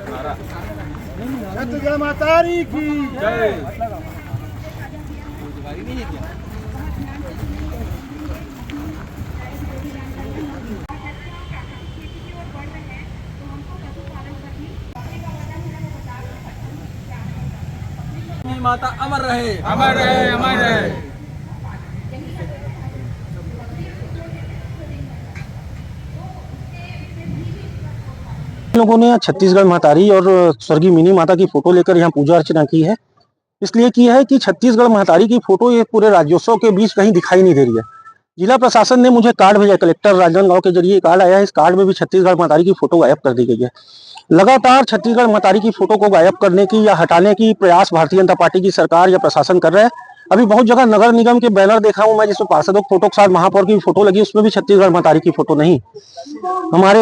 छत्तीसगढ़ माता की जय। माता अमर रहे, अमर रहे, अमर रहे। लोगों ने छत्तीसगढ़ महतारी और स्वर्गीय मिनी माता की फोटो लेकर यहाँ पूजा अर्चना की है। इसलिए की है कि छत्तीसगढ़ महतारी की फोटो ये पूरे राज्योत्सव के बीच कहीं दिखाई नहीं दे रही है। जिला प्रशासन ने मुझे कार्ड भेजा, कलेक्टर राजनांदगांव के जरिए कार्ड आया है। इस कार्ड में भी छत्तीसगढ़ महतारी की फोटो गायब कर दी गई है। लगातार छत्तीसगढ़ महतारी की फोटो को गायब करने की या हटाने की प्रयास भारतीय जनता पार्टी की सरकार या प्रशासन कर रहे हैं। अभी बहुत जगह नगर निगम के बैनर देखा हूं मैं, जिसमें पार्षदों की फोटो के साथ महापौर की फोटो लगी, उसमें भी छत्तीसगढ़ महतारी की फोटो नहीं। हमारे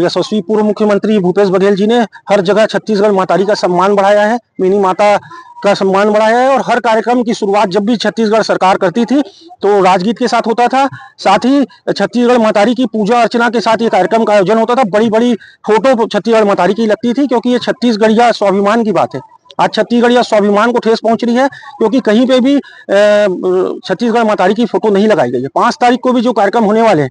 यशस्वी पूर्व मुख्यमंत्री भूपेश बघेल जी ने हर जगह छत्तीसगढ़ महतारी का सम्मान बढ़ाया है, मिनी माता का सम्मान बढ़ाया है। और हर कार्यक्रम की शुरुआत जब भी छत्तीसगढ़ सरकार करती थी तो राजगीत के साथ होता था। साथ ही छत्तीसगढ़ महतारी की पूजा अर्चना के साथ ये कार्यक्रम का आयोजन होता था। बड़ी बड़ी फोटो छत्तीसगढ़ महतारी की लगती थी, क्योंकि ये छत्तीसगढ़िया स्वाभिमान की बात है। आज छत्तीसगढ़िया स्वाभिमान को ठेस पहुंच रही है, क्योंकि कहीं पे भी छत्तीसगढ़ महतारी की फोटो नहीं लगाई गई है। 5 तारीख को भी जो कार्यक्रम होने वाले हैं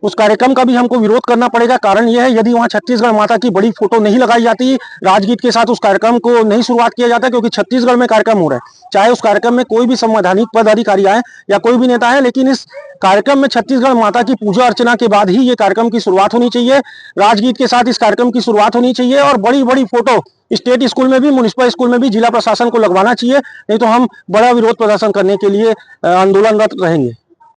उस कार्यक्रम का भी हमको विरोध करना पड़ेगा। कारण यह है, यदि वहां छत्तीसगढ़ माता की बड़ी फोटो नहीं लगाई जाती, राजगीत के साथ उस कार्यक्रम को नहीं शुरुआत किया जाता, क्योंकि छत्तीसगढ़ में कार्यक्रम हो रहा है, चाहे उस कार्यक्रम में कोई भी संवैधानिक पदाधिकारी आए या कोई भी नेता है, लेकिन इस कार्यक्रम में छत्तीसगढ़ माता की पूजा अर्चना के बाद ही ये कार्यक्रम की शुरुआत होनी चाहिए। राजगीत के साथ इस कार्यक्रम की शुरुआत होनी चाहिए और बड़ी बड़ी फोटो स्टेट स्कूल में भी, म्युनिसिपल स्कूल में भी जिला प्रशासन को लगवाना चाहिए। नहीं तो हम बड़ा विरोध प्रदर्शन करने के लिए आंदोलनरत रहेंगे।